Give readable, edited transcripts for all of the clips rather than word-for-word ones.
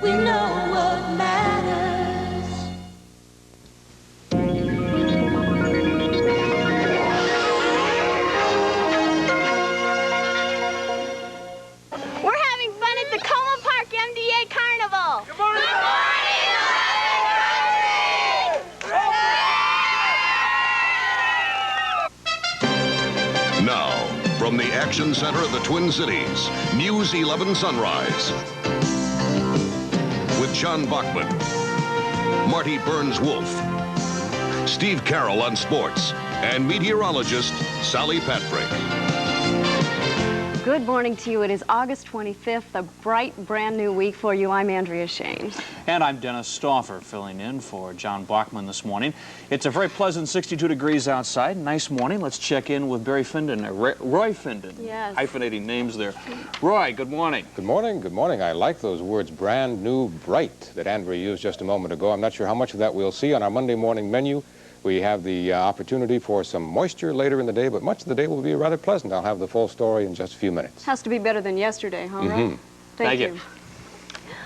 We know what matters. We're having fun at the Como Park MDA Carnival. Good morning! Good morning! Now, from the action center of the Twin Cities, News 11 Sunrise. With John Bachman, Marty Burns-Wolf, Steve Carroll on sports, and meteorologist Sally Patrick. Good morning to you. It is August 25th, a bright, brand new week for you. I'm Andria Shaine. And I'm Dennis Stauffer, filling in for John Bachman this morning. It's a very pleasant 62 degrees outside. Nice morning. Let's check in with Barry Finden, Roy Finden. Yes. Hyphenating names there. Roy, good morning. Good morning. Good morning. I like those words, brand new, bright, that Andria used just a moment ago. I'm not sure how much of that we'll see on our Monday morning menu. We have the opportunity for some moisture later in the day, but much of the day will be rather pleasant. I'll have the full story in just a few minutes. Has to be better than yesterday, huh, Roy? Thank you.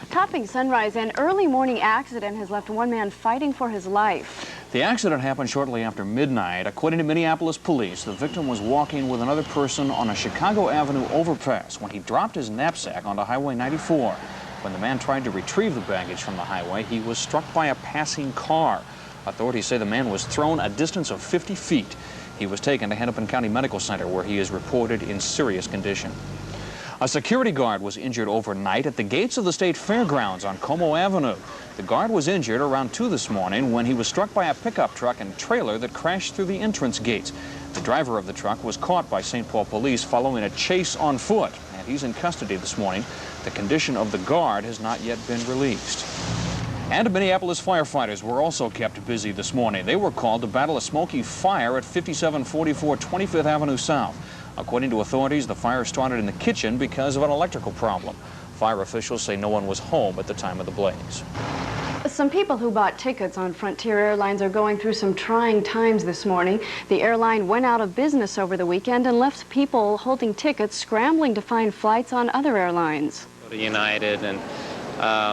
Topping Sunrise, an early morning accident has left one man fighting for his life. The accident happened shortly after midnight. According to Minneapolis police, the victim was walking with another person on a Chicago Avenue overpass when he dropped his knapsack onto Highway 94. When the man tried to retrieve the baggage from the highway, he was struck by a passing car. Authorities say the man was thrown a distance of 50 feet. He was taken to Hennepin County Medical Center, where he is reported in serious condition. A security guard was injured overnight at the gates of the state fairgrounds on Como Avenue. The guard was injured around 2 this morning when he was struck by a pickup truck and trailer that crashed through the entrance gates. The driver of the truck was caught by St. Paul police following a chase on foot, and he's in custody this morning. The condition of the guard has not yet been released. And Minneapolis firefighters were also kept busy this morning. They were called to battle a smoky fire at 5744 25th Avenue South. According to authorities, the fire started in the kitchen because of an electrical problem. Fire officials say no one was home at the time of the blaze. Some people who bought tickets on Frontier Airlines are going through some trying times this morning. The airline went out of business over the weekend and left people holding tickets scrambling to find flights on other airlines. United, and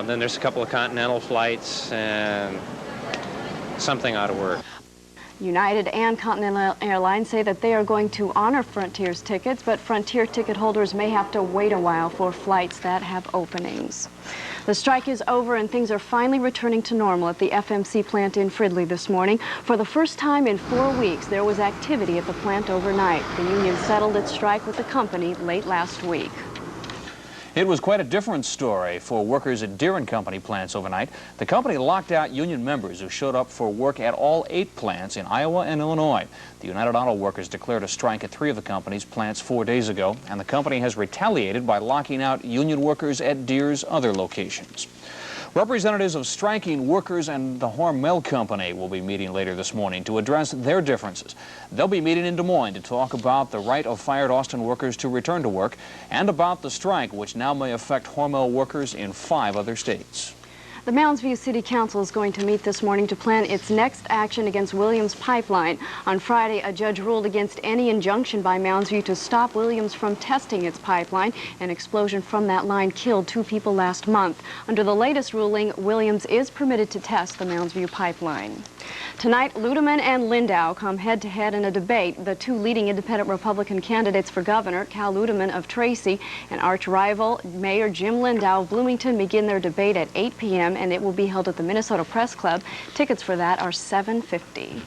then there's a couple of Continental flights, and something ought to work. United and Continental Airlines say that they are going to honor Frontier's tickets, but Frontier ticket holders may have to wait a while for flights that have openings. The strike is over and things are finally returning to normal at the FMC plant in Fridley this morning. For the first time in 4 weeks, there was activity at the plant overnight. The union settled its strike with the company late last week. It was quite a different story for workers at Deere & Company plants overnight. The company locked out union members who showed up for work at all 8 plants in Iowa and Illinois. The United Auto Workers declared a strike at 3 of the company's plants 4 days ago, and the company has retaliated by locking out union workers at Deere's other locations. Representatives of striking workers and the Hormel Company will be meeting later this morning to address their differences. They'll be meeting in Des Moines to talk about the right of fired Austin workers to return to work and about the strike, which now may affect Hormel workers in 5 other states. The Mounds View City Council is going to meet this morning to plan its next action against Williams Pipeline. On Friday, a judge ruled against any injunction by Mounds View to stop Williams from testing its pipeline. An explosion from that line killed 2 people last month. Under the latest ruling, Williams is permitted to test the Mounds View pipeline. Tonight, Ludeman and Lindau come head-to-head in a debate. The 2 leading independent Republican candidates for governor, Cal Ludeman of Tracy and arch-rival Mayor Jim Lindau of Bloomington, begin their debate at 8 p.m. and it will be held at the Minnesota Press Club. Tickets for that are $7.50.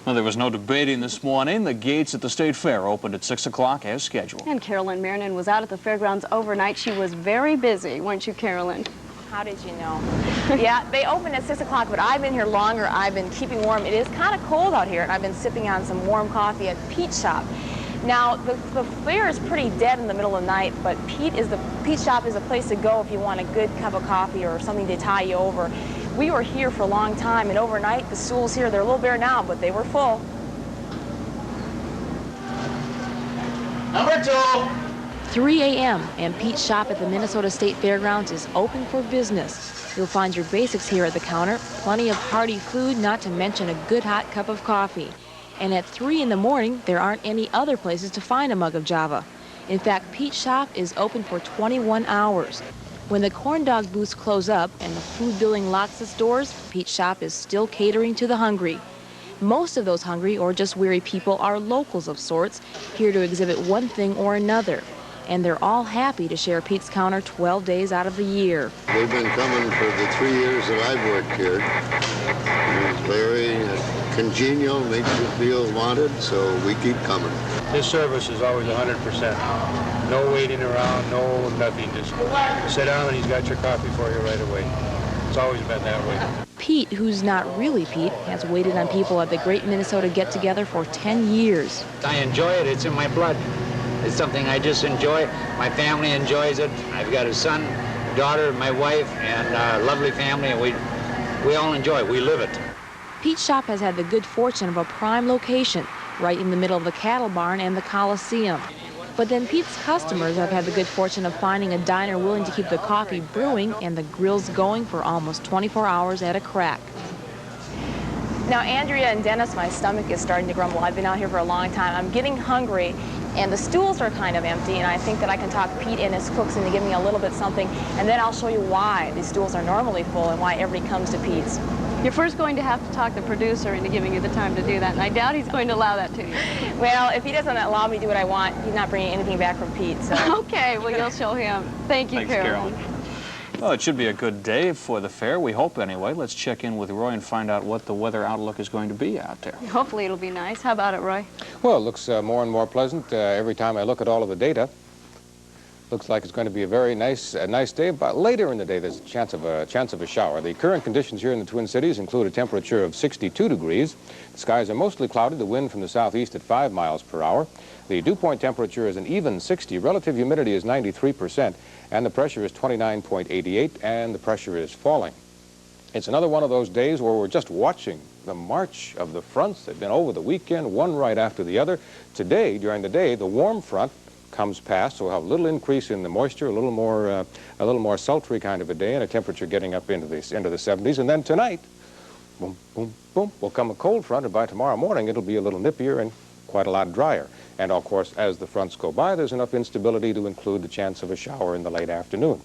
Well, there was no debating this morning. The gates at the State Fair opened at 6 o'clock as scheduled. And Carolyn Marinan was out at the fairgrounds overnight. She was very busy, weren't you, Carolyn? How did you know? Yeah, they opened at 6 o'clock, but I've been here longer. I've been keeping warm. It is kind of cold out here, and I've been sipping on some warm coffee at Pete's Shop. Now, the fair is pretty dead in the middle of the night, but Pete's Shop is a place to go if you want a good cup of coffee or something to tie you over. We were here for a long time, and overnight, the stools here, they're a little bare now, but they were full. Number 2. 3 a.m. and Pete's Shop at the Minnesota State Fairgrounds is open for business. You'll find your basics here at the counter, plenty of hearty food, not to mention a good hot cup of coffee. And at 3 in the morning, there aren't any other places to find a mug of Java. In fact, Pete's Shop is open for 21 hours. When the corn dog booths close up and the food building locks its doors, Pete's shop is still catering to the hungry. Most of those hungry or just weary people are locals of sorts, here to exhibit one thing or another. And they're all happy to share Pete's counter 12 days out of the year. They've been coming for the 3 years that I've worked here. It's very congenial, makes you feel wanted, so we keep coming. His service is always 100%. No waiting around, no nothing. Just sit down and he's got your coffee for you right away. It's always been that way. Pete, who's not really Pete, has waited on people at the Great Minnesota Get-Together for 10 years. I enjoy it. It's in my blood. It's something I just enjoy. My family enjoys it. I've got a son, daughter, my wife, and a lovely family, and we all enjoy it. We live it. Pete's shop has had the good fortune of a prime location, right in the middle of the cattle barn and the Coliseum. But then Pete's customers have had the good fortune of finding a diner willing to keep the coffee brewing and the grills going for almost 24 hours at a crack. Now, Andria and Dennis, my stomach is starting to grumble. I've been out here for a long time. I'm getting hungry, and the stools are kind of empty, and I think that I can talk Pete and his cooks into giving me a little bit something, and then I'll show you why these stools are normally full and why everybody comes to Pete's. You're first going to have to talk the producer into giving you the time to do that, and I doubt he's going to allow that to you. Well, if he doesn't allow me to do what I want, he's not bringing anything back from Pete, so. Okay, well, you'll show him. Thank you, Thanks, Carolyn. Well, it should be a good day for the fair. We hope anyway. Let's check in with Roy and find out what the weather outlook is going to be out there. Hopefully it'll be nice. How about it, Roy? Well, it looks more and more pleasant every time I look at all of the data. Looks like it's going to be a very nice day, but later in the day there's a chance of a shower. The current conditions here in the Twin Cities include a temperature of 62 degrees. The skies are mostly cloudy, the wind from the southeast at 5 miles per hour. The dew point temperature is an even 60, relative humidity is 93%, and the pressure is 29.88, and the pressure is falling. It's another one of those days where we're just watching the march of the fronts. They've been over the weekend, one right after the other. Today, during the day, the warm front comes past, so we'll have a little increase in the moisture, a little more sultry kind of a day, and a temperature getting up into the 70s. And then tonight, boom, boom, boom, will come a cold front, and by tomorrow morning it'll be a little nippier and quite a lot drier. And of course, as the fronts go by, there's enough instability to include the chance of a shower in the late afternoon.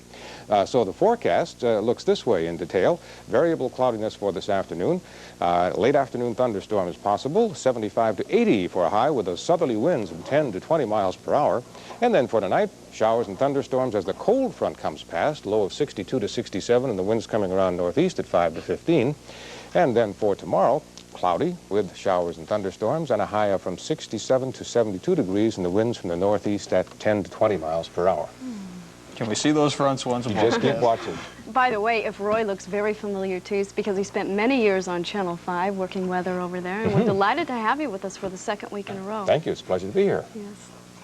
So the forecast looks this way in detail. Variable cloudiness for this afternoon. Late afternoon thunderstorms possible. 75 to 80 for a high with those southerly winds of 10 to 20 miles per hour. And then for tonight, showers and thunderstorms as the cold front comes past. Low of 62 to 67 and the winds coming around northeast at 5 to 15. And then for tomorrow, cloudy with showers and thunderstorms and a high of from 67 to 72 degrees and the winds from the northeast at 10 to 20 miles per hour. Can we see those fronts once more? Just keep watching. By the way, if Roy looks very familiar to you, it's because he spent many years on Channel 5 working weather over there, and we're delighted to have you with us for the second week in a row. Thank you. It's a pleasure to be here. Yes.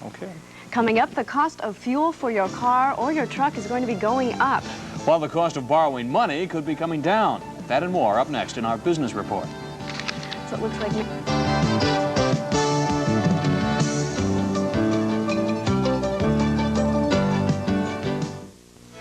Okay. Coming up, the cost of fuel for your car or your truck is going to be going up. While the cost of borrowing money could be coming down. That and more up next in our business report. So it looks like...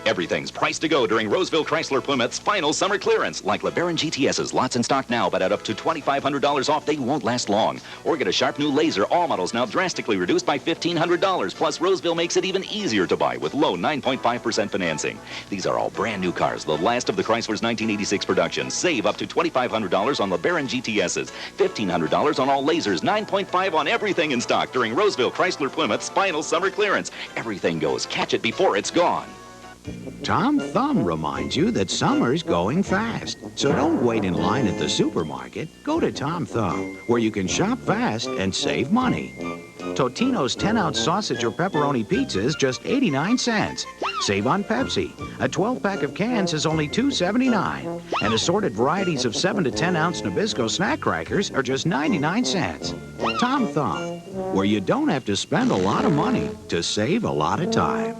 Everything's priced to go during Roseville Chrysler Plymouth's final summer clearance. Like LeBaron GTS's, lots in stock now, but at up to $2,500 off, they won't last long. Or get a sharp new Laser, all models now drastically reduced by $1,500. Plus, Roseville makes it even easier to buy with low 9.5% financing. These are all brand new cars, the last of the Chrysler's 1986 production. Save up to $2,500 on LeBaron GTS's, $1,500 on all Lasers, 9.5% on everything in stock during Roseville Chrysler Plymouth's final summer clearance. Everything goes. Catch it before it's gone. Tom Thumb reminds you that summer's going fast. So don't wait in line at the supermarket. Go to Tom Thumb, where you can shop fast and save money. Totino's 10-ounce sausage or pepperoni pizza is just 89 cents. Save on Pepsi. A 12-pack of cans is only $2.79. And assorted varieties of 7 to 10-ounce Nabisco snack crackers are just 99 cents. Tom Thumb, where you don't have to spend a lot of money to save a lot of time.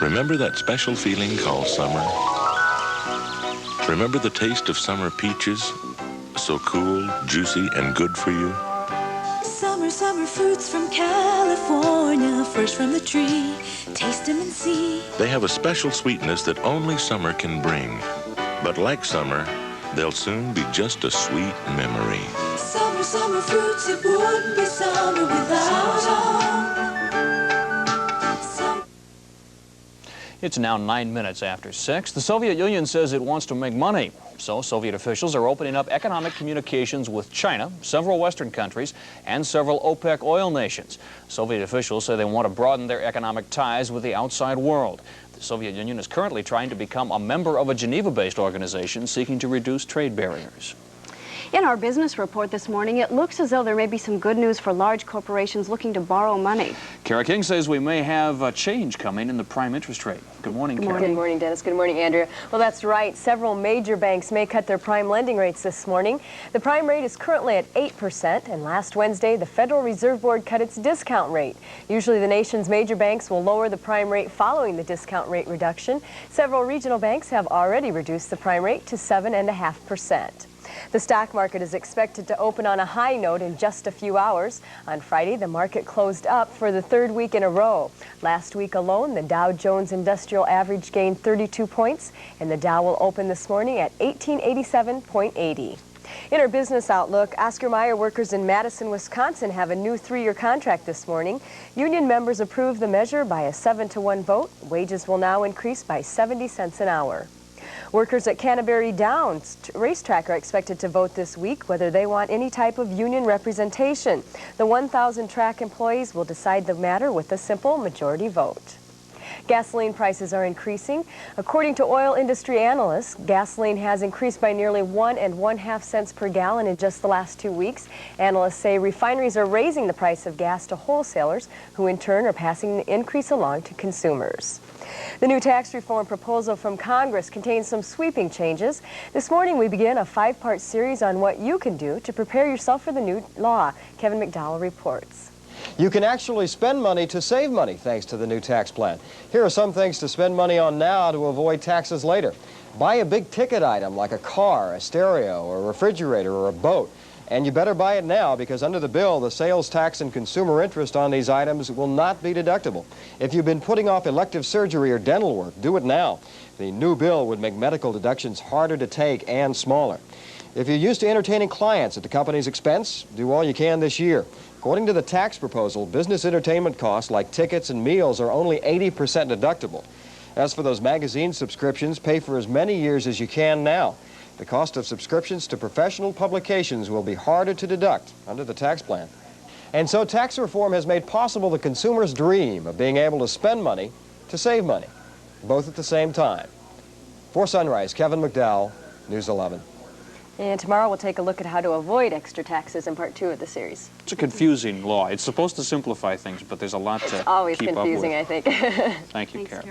Remember that special feeling called summer? Remember the taste of summer peaches? So cool, juicy, and good for you? Summer, summer fruits from California, fresh from the tree. Taste them and see. They have a special sweetness that only summer can bring. But like summer, they'll soon be just a sweet memory. Summer, summer fruits, it wouldn't be summer without them. It's now 9 minutes after 6. The Soviet Union says it wants to make money. So Soviet officials are opening up economic communications with China, several Western countries, and several OPEC oil nations. Soviet officials say they want to broaden their economic ties with the outside world. The Soviet Union is currently trying to become a member of a Geneva-based organization seeking to reduce trade barriers. In our business report this morning, it looks as though there may be some good news for large corporations looking to borrow money. Kara King says we may have a change coming in the prime interest rate. Good morning, Kara. Good morning, Dennis. Good morning, Andrea. Well, that's right. Several major banks may cut their prime lending rates this morning. The prime rate is currently at 8%, and last Wednesday, the Federal Reserve Board cut its discount rate. Usually, the nation's major banks will lower the prime rate following the discount rate reduction. Several regional banks have already reduced the prime rate to 7.5%. The stock market is expected to open on a high note in just a few hours. On Friday, the market closed up for the third week in a row. Last week alone, the Dow Jones Industrial Average gained 32 points, and the Dow will open this morning at 1887.80. In our business outlook, Oscar Mayer workers in Madison, Wisconsin have a new 3-year contract this morning. Union members approved the measure by a 7-to-1 vote. Wages will now increase by 70 cents an hour. Workers at Canterbury Downs racetrack are expected to vote this week whether they want any type of union representation. The 1,000 track employees will decide the matter with a simple majority vote. Gasoline prices are increasing. According to oil industry analysts, gasoline has increased by nearly 1.5 cents per gallon in just the last 2 weeks. Analysts say refineries are raising the price of gas to wholesalers, who in turn are passing the increase along to consumers. The new tax reform proposal from Congress contains some sweeping changes. This morning we begin a 5-part series on what you can do to prepare yourself for the new law. Kevin McDowell reports. You can actually spend money to save money thanks to the new tax plan. Here are some things to spend money on now to avoid taxes later. Buy a big ticket item like a car, a stereo, a refrigerator, or a boat. And you better buy it now because under the bill, the sales tax and consumer interest on these items will not be deductible. If you've been putting off elective surgery or dental work, do it now. The new bill would make medical deductions harder to take and smaller. If you're used to entertaining clients at the company's expense, do all you can this year. According to the tax proposal, business entertainment costs like tickets and meals are only 80% deductible. As for those magazine subscriptions, pay for as many years as you can now. The cost of subscriptions to professional publications will be harder to deduct under the tax plan. And so tax reform has made possible the consumer's dream of being able to spend money to save money, both at the same time. For Sunrise, Kevin McDowell, News 11. And tomorrow we'll take a look at how to avoid extra taxes in part 2 of the series. It's a confusing law. It's supposed to simplify things, but there's a lot to keep up with. It's always confusing, I think. Thank you, Kara.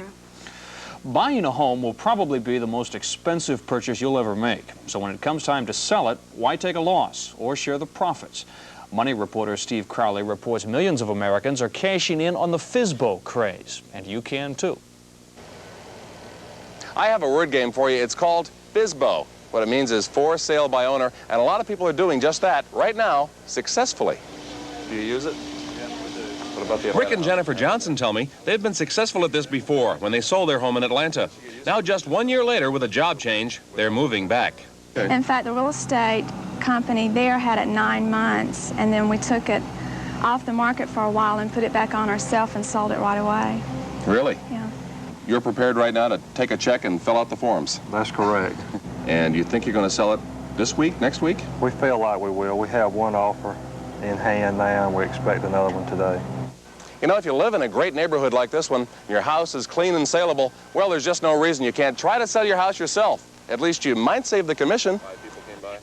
Buying a home will probably be the most expensive purchase you'll ever make. So when it comes time to sell it, why take a loss or share the profits? Money reporter Steve Crowley reports millions of Americans are cashing in on the FSBO craze, and you can too. I have a word game for you. It's called FSBO. What it means is for sale by owner, and a lot of people are doing just that right now successfully. Do you use it? What about the Rick and Jennifer Johnson tell me they've been successful at this before when they sold their home in Atlanta. Now, just 1 year later, with a job change, they're moving back. In fact, the real estate company there had it 9 months, and then we took it off the market for a while and put it back on ourselves and sold it right away. Really? Yeah. You're prepared right now to take a check and fill out the forms? That's correct. And you think you're going to sell it this week, next week? We feel like we will. We have one offer in hand now, and we expect another one today. You know, if you live in a great neighborhood like this one, your house is clean and saleable, well, there's just no reason you can't try to sell your house yourself. At least you might save the commission.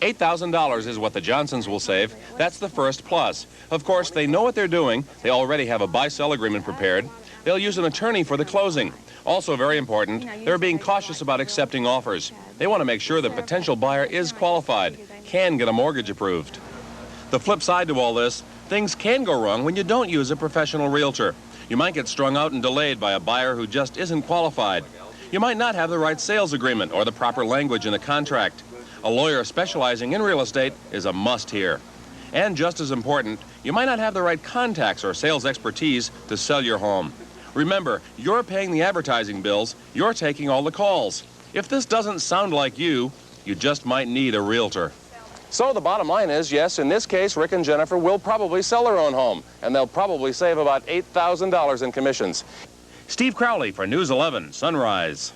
$8,000 is what the Johnsons will save. That's the first plus. Of course, they know what they're doing. They already have a buy-sell agreement prepared. They'll use an attorney for the closing. Also very important, they're being cautious about accepting offers. They want to make sure the potential buyer is qualified, can get a mortgage approved. The flip side to all this, things can go wrong when you don't use a professional realtor. You might get strung out and delayed by a buyer who just isn't qualified. You might not have the right sales agreement or the proper language in the contract. A lawyer specializing in real estate is a must here. And just as important, you might not have the right contacts or sales expertise to sell your home. Remember, you're paying the advertising bills, you're taking all the calls. If this doesn't sound like you just might need a realtor. So the bottom line is, yes, in this case, Rick and Jennifer will probably sell their own home, and they'll probably save about $8,000 in commissions. Steve Crowley for News 11 Sunrise.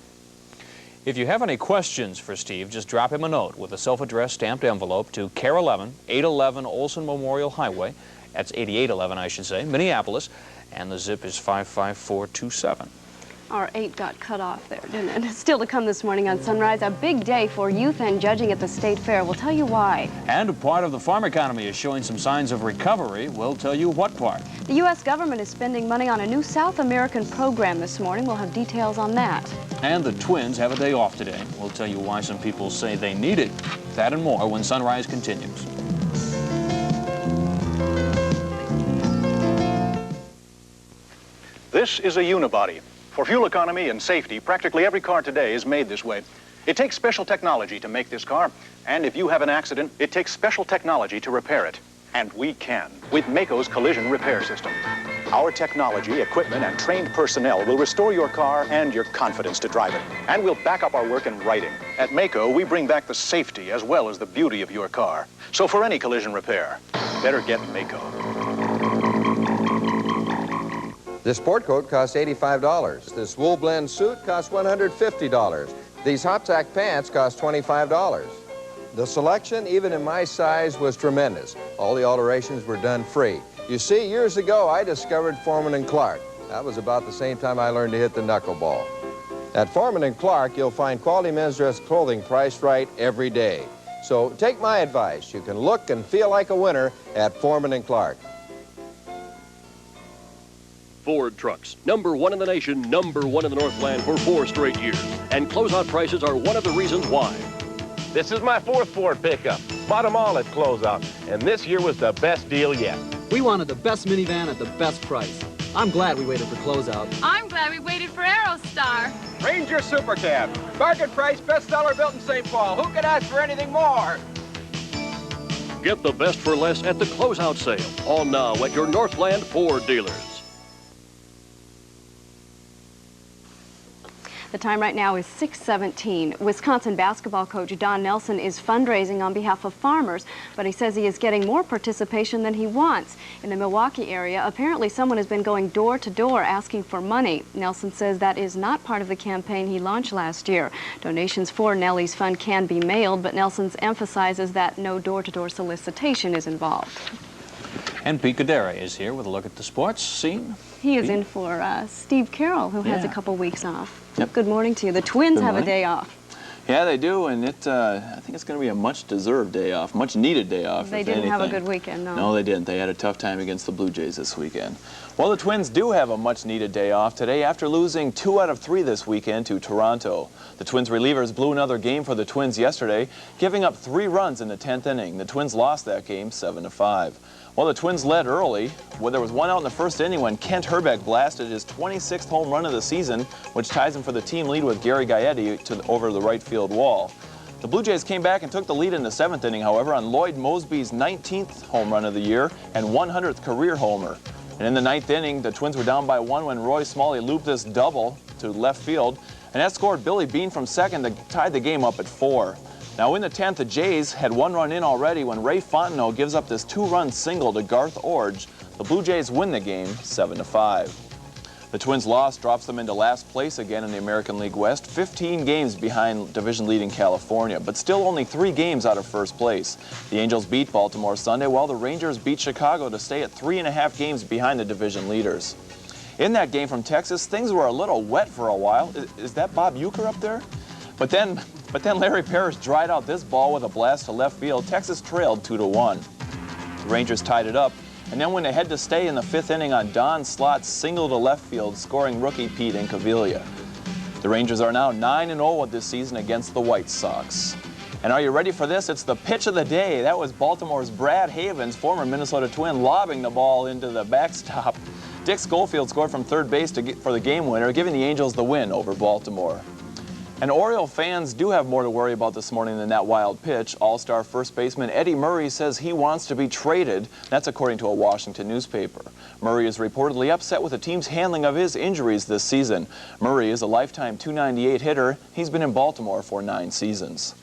If you have any questions for Steve, just drop him a note with a self-addressed stamped envelope to KARE-11, 811 Olson Memorial Highway. That's 8811, I should say, Minneapolis, and the zip is 55427. Our 8 got cut off there, didn't it? Still to come this morning on Sunrise, a big day for youth and judging at the State Fair. We'll tell you why. And a part of the farm economy is showing some signs of recovery. We'll tell you what part. The U.S. government is spending money on a new South American program this morning. We'll have details on that. And the Twins have a day off today. We'll tell you why some people say they need it. That and more when Sunrise continues. This is a unibody. For fuel economy and safety, practically every car today is made this way. It takes special technology to make this car, and if you have an accident, it takes special technology to repair it. And we can, with Maaco's collision repair system. Our technology, equipment, and trained personnel will restore your car and your confidence to drive it. And we'll back up our work in writing. At Maaco, we bring back the safety as well as the beauty of your car. So for any collision repair, better get Maaco. This sport coat costs $85. This wool blend suit costs $150. These hop-tack pants cost $25. The selection, even in my size, was tremendous. All the alterations were done free. You see, years ago, I discovered Foreman & Clark. That was about the same time I learned to hit the knuckleball. At Foreman & Clark, you'll find quality men's dress clothing priced right every day. So take my advice. You can look and feel like a winner at Foreman & Clark. Ford trucks, #1 in the nation, #1 in the Northland for 4 straight years. And closeout prices are one of the reasons why. This is my 4th Ford pickup. Bought them all at closeout, and this year was the best deal yet. We wanted the best minivan at the best price. I'm glad we waited for closeout. I'm glad we waited for Aerostar. Ranger Super Cab, bargain price, bestseller built in St. Paul. Who could ask for anything more? Get the best for less at the closeout sale. On now at your Northland Ford dealers. The time right now is 6:17. Wisconsin basketball coach Don Nelson is fundraising on behalf of farmers, but he says he is getting more participation than he wants. In the Milwaukee area, apparently someone has been going door to door asking for money. Nelson says that is not part of the campaign he launched last year. Donations for Nellie's Fund can be mailed, but Nelson emphasizes that no door-to-door solicitation is involved. And Pete Gadara is here with a look at the sports scene. He is in for Steve Carroll, who has a couple weeks off. Yep. Good morning to you. The Twins have a day off. Yeah, they do, and I think it's going to be a much-deserved day off, much-needed day off. They didn't have a good weekend, no. No, they didn't. They had a tough time against the Blue Jays this weekend. Well, the Twins do have a much-needed day off today after losing 2 out of 3 this weekend to Toronto. The Twins relievers blew another game for the Twins yesterday, giving up 3 runs in the 10th inning. The Twins lost that game 7-5. Well, the Twins led early. Well, there was 1 out in the first inning when Kent Herbeck blasted his 26th home run of the season, which ties him for the team lead with Gary Gaetti over the right field wall. The Blue Jays came back and took the lead in the 7th inning, however, on Lloyd Mosby's 19th home run of the year and 100th career homer. And in the 9th inning, the Twins were down by 1 when Roy Smalley looped this double to left field, and that scored Billy Bean from second to tie the game up at 4. Now in the 10th, the Jays had 1 run in already when Ray Fontenot gives up this 2-run single to Garth Orge. The Blue Jays win the game 7-5. The Twins' loss drops them into last place again in the American League West, 15 games behind division-leading California, but still only 3 games out of first place. The Angels beat Baltimore Sunday, while the Rangers beat Chicago to stay at 3.5 games behind the division leaders. In that game from Texas, things were a little wet for a while. Is that Bob Uecker up there? But then Larry Parrish dried out this ball with a blast to left field. Texas trailed 2-1. The Rangers tied it up and then went ahead to stay in the 5th inning on Don Slott's single to left field, scoring rookie Pete Incaviglia. The Rangers are now 9-0 this season against the White Sox. And are you ready for this? It's the pitch of the day. That was Baltimore's Brad Havens, former Minnesota Twin, lobbing the ball into the backstop. Dick Schofield scored from third base for the game winner, giving the Angels the win over Baltimore. And Oriole fans do have more to worry about this morning than that wild pitch. All-star first baseman Eddie Murray says he wants to be traded. That's according to a Washington newspaper. Murray is reportedly upset with the team's handling of his injuries this season. Murray is a lifetime .298 hitter. He's been in Baltimore for 9 seasons.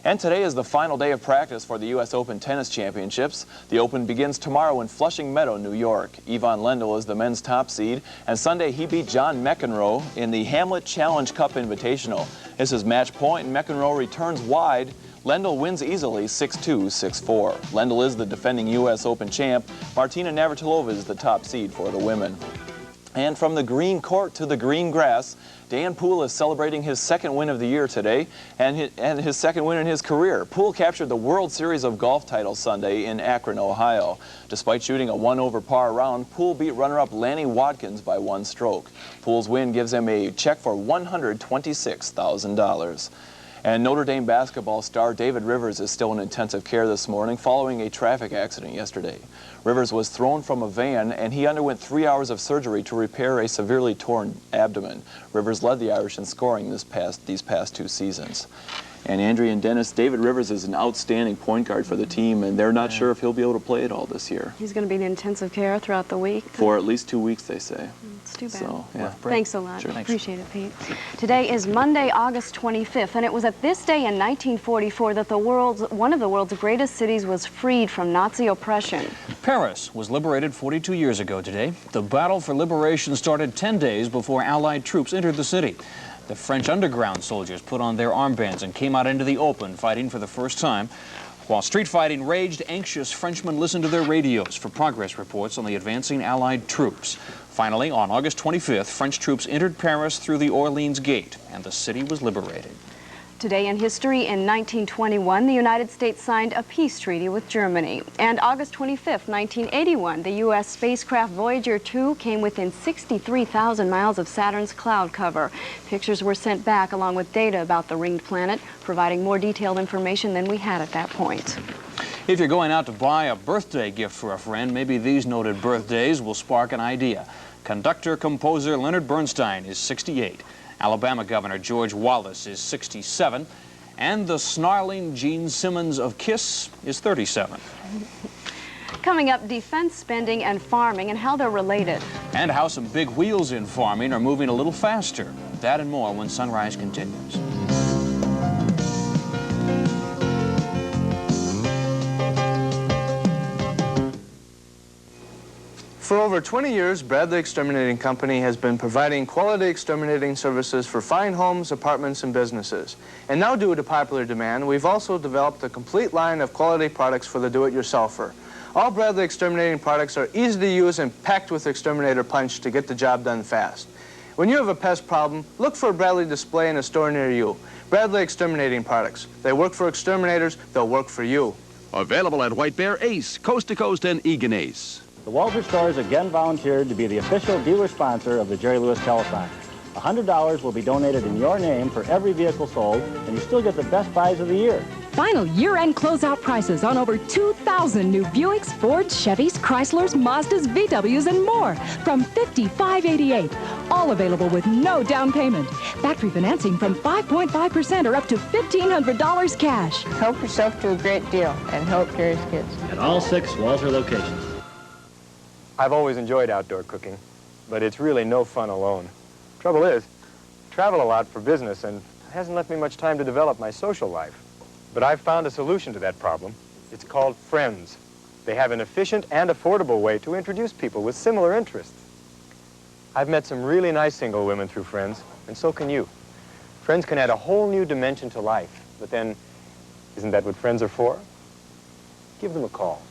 And today is the final day of practice for the U.S. Open Tennis Championships. The Open begins tomorrow in Flushing Meadow, New York. Ivan Lendl is the men's top seed, and Sunday he beat John McEnroe in the Hamlet Challenge Cup Invitational. This is match point, and McEnroe returns wide. Lendl wins easily 6-2, 6-4. Lendl is the defending U.S. Open champ. Martina Navratilova is the top seed for the women. And from the green court to the green grass, Dan Poole is celebrating his second win of the year today and his second win in his career. Poole captured the World Series of Golf title Sunday in Akron, Ohio. Despite shooting a 1-over-par round, Poole beat runner-up Lanny Wadkins by 1 stroke. Poole's win gives him a check for $126,000. And Notre Dame basketball star David Rivers is still in intensive care this morning following a traffic accident yesterday. Rivers was thrown from a van, and he underwent 3 hours of surgery to repair a severely torn abdomen. Rivers led the Irish in scoring these past 2 seasons. And Andria and Dennis, David Rivers is an outstanding point guard for the team, and they're not sure if he'll be able to play it all this year. He's going to be in intensive care throughout the week. For at least 2 weeks, they say. It's too bad. So, yeah. Thanks a lot. Sure. Appreciate it, Pete. Today is Monday, August 25th, and it was at this day in 1944 that one of the world's greatest cities was freed from Nazi oppression. Paris was liberated 42 years ago today. The battle for liberation started 10 days before Allied troops entered the city. The French underground soldiers put on their armbands and came out into the open, fighting for the first time. While street fighting raged, anxious Frenchmen listened to their radios for progress reports on the advancing Allied troops. Finally, on August 25th, French troops entered Paris through the Orleans Gate, and the city was liberated. Today in history, in 1921, the United States signed a peace treaty with Germany. And August 25th, 1981, the U.S. spacecraft Voyager 2 came within 63,000 miles of Saturn's cloud cover. Pictures were sent back along with data about the ringed planet, providing more detailed information than we had at that point. If you're going out to buy a birthday gift for a friend, maybe these noted birthdays will spark an idea. Conductor-composer Leonard Bernstein is 68. Alabama Governor George Wallace is 67, and the snarling Gene Simmons of KISS is 37. Coming up, defense spending and farming and how they're related. And how some big wheels in farming are moving a little faster. That and more when Sunrise continues. For over 20 years, Bradley Exterminating Company has been providing quality exterminating services for fine homes, apartments, and businesses. And now, due to popular demand, we've also developed a complete line of quality products for the do-it-yourselfer. All Bradley Exterminating products are easy to use and packed with exterminator punch to get the job done fast. When you have a pest problem, look for a Bradley display in a store near you. Bradley Exterminating products. They work for exterminators, they'll work for you. Available at White Bear, Ace, Coast to Coast, and Egan Ace. The Walter Stores again volunteered to be the official dealer sponsor of the Jerry Lewis Telethon. $100 will be donated in your name for every vehicle sold, and you still get the best buys of the year. Final year-end closeout prices on over 2,000 new Buicks, Fords, Chevys, Chryslers, Mazdas, VWs, and more from $55.88. All available with no down payment. Factory financing from 5.5% or up to $1,500 cash. Help yourself to a great deal and help Jerry's kids. At all 6 Walter locations. I've always enjoyed outdoor cooking, but it's really no fun alone. Trouble is, I travel a lot for business and it hasn't left me much time to develop my social life. But I've found a solution to that problem. It's called Friends. They have an efficient and affordable way to introduce people with similar interests. I've met some really nice single women through Friends, and so can you. Friends can add a whole new dimension to life, but then, isn't that what friends are for? Give them a call.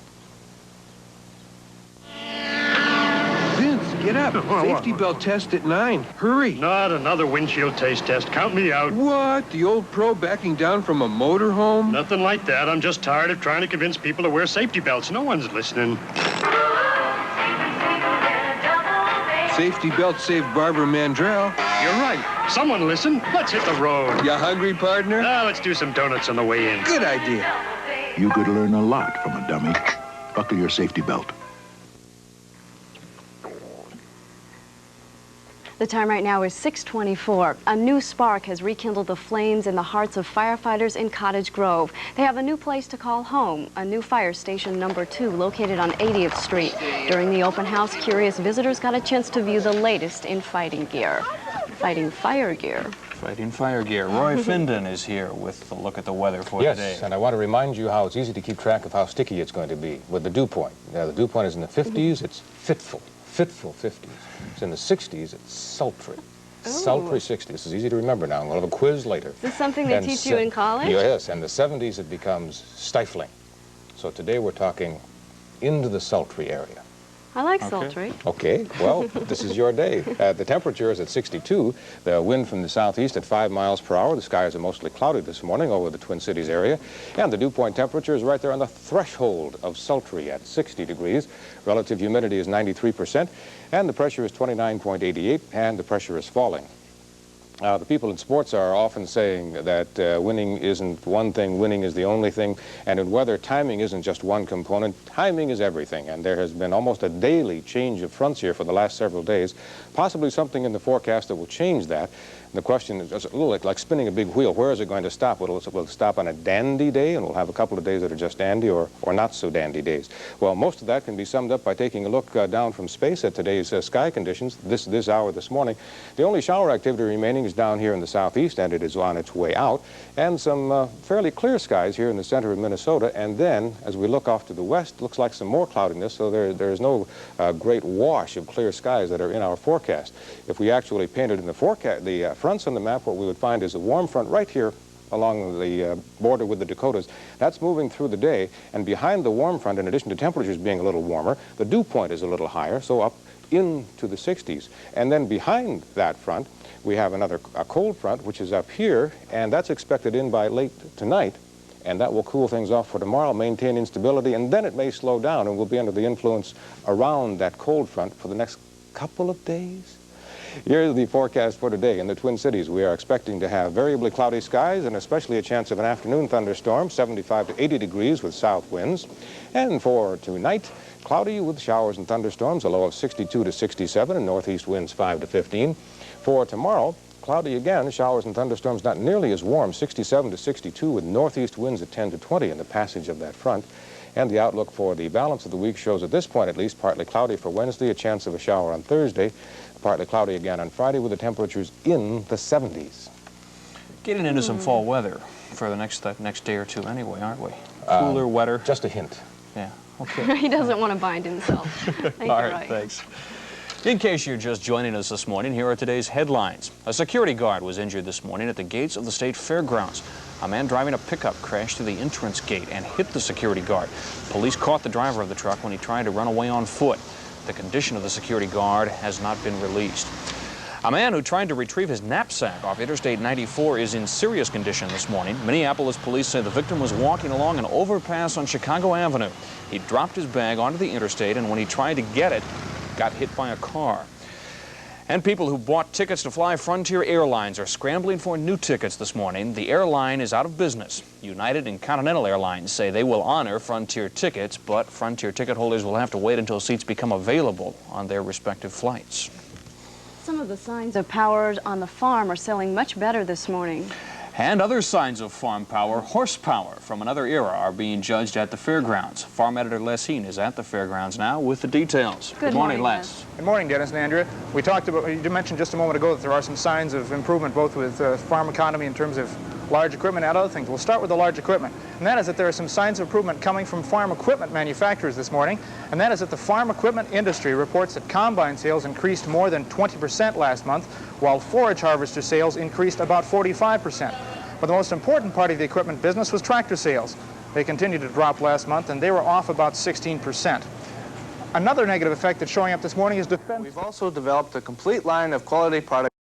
Vince, get up. Safety belt test at 9. Hurry. Not another windshield taste test. Count me out. What? The old pro backing down from a motorhome? Nothing like that. I'm just tired of trying to convince people to wear safety belts. No one's listening. Safety belt saved Barbara Mandrell. You're right. Someone listen. Let's hit the road. You hungry, partner? Let's do some donuts on the way in. Good idea. You could learn a lot from a dummy. Buckle your safety belt. The time right now is 6:24. A new spark has rekindled the flames in the hearts of firefighters in Cottage Grove. They have a new place to call home, a new fire station number 2 located on 80th Street. During the open house, curious visitors got a chance to view the latest in fighting fire gear. Fighting fire gear. Roy Finden is here with a look at the weather for today. Yes, and I want to remind you how it's easy to keep track of how sticky it's going to be with the dew point. Now, the dew point is in the 50s, it's fitful 50s. It's in the 60s, it's sultry. Sultry 60s. This is easy to remember now. We'll have a quiz later. Is this something they teach you in college? Yes, and the 70s it becomes stifling. So today we're talking into the sultry area. I like sultry. Okay, well, this is your day. The temperature is at 62. The wind from the southeast at 5 miles per hour. The skies are mostly cloudy this morning over the Twin Cities area. And the dew point temperature is right there on the threshold of sultry at 60 degrees. Relative humidity is 93%. And the pressure is 29.88, and the pressure is falling. The people in sports are often saying that winning isn't one thing, winning is the only thing. And in weather, timing isn't just one component. Timing is everything. And there has been almost a daily change of fronts here for the last several days. Possibly something in the forecast that will change that. And the question is a little like spinning a big wheel. Where is it going to stop? Will it stop on a dandy day, and we'll have a couple of days that are just dandy or not so dandy days? Well, most of that can be summed up by taking a look down from space at today's sky conditions this hour this morning. The only shower activity remaining is down here in the southeast, and it is on its way out, and some fairly clear skies here in the center of Minnesota. And then, as we look off to the west, looks like some more cloudiness, so there is no great wash of clear skies that are in our forecast. If we actually painted in the forecast, the fronts on the map, what we would find is a warm front right here along the border with the Dakotas. That's moving through the day, and behind the warm front, in addition to temperatures being a little warmer, the dew point is a little higher, so up into the 60s. And then behind that front, we have a cold front, which is up here, and that's expected in by late tonight, and that will cool things off for tomorrow, maintain instability, and then it may slow down, and we'll be under the influence around that cold front for the next couple of days. Here's the forecast for today in the Twin Cities. We are expecting to have variably cloudy skies and especially a chance of an afternoon thunderstorm, 75 to 80 degrees with south winds. And for tonight, cloudy with showers and thunderstorms, a low of 62 to 67, and northeast winds 5 to 15. For tomorrow, cloudy again, showers and thunderstorms, not nearly as warm, 67 to 62, with northeast winds at 10 to 20 in the passage of that front. And the outlook for the balance of the week shows, at this point at least, partly cloudy for Wednesday, a chance of a shower on Thursday, partly cloudy again on Friday with the temperatures in the 70s. Getting into some fall weather for the next day or two anyway, aren't we? Cooler, wetter. Just a hint. Yeah, okay. He doesn't want to bind himself. Thank All you, right, Roy. thanks. In case you're just joining us this morning, here are today's headlines. A security guard was injured this morning at the gates of the state fairgrounds. A man driving a pickup crashed through the entrance gate and hit the security guard. Police caught the driver of the truck when he tried to run away on foot. The condition of the security guard has not been released. A man who tried to retrieve his knapsack off Interstate 94 is in serious condition this morning. Minneapolis police say the victim was walking along an overpass on Chicago Avenue. He dropped his bag onto the interstate, and when he tried to get it, got hit by a car. And people who bought tickets to fly Frontier Airlines are scrambling for new tickets this morning. The airline is out of business. United and Continental Airlines say they will honor Frontier tickets, but Frontier ticket holders will have to wait until seats become available on their respective flights. Some of the signs of power on the farm are selling much better this morning. And other signs of farm power, horsepower from another era, are being judged at the fairgrounds. Farm editor Les Heen is at the fairgrounds now with the details. Good morning, Les. Good morning, Dennis and Andrea. We talked about, you mentioned just a moment ago that there are some signs of improvement both with farm economy in terms of large equipment and other things. We'll start with the large equipment, and that is that there are some signs of improvement coming from farm equipment manufacturers this morning, and that is that the farm equipment industry reports that combine sales increased more than 20% last month, while forage harvester sales increased about 45%. But the most important part of the equipment business was tractor sales. They continued to drop last month, and they were off about 16%. Another negative effect that's showing up this morning is defense. We've also developed a complete line of quality products.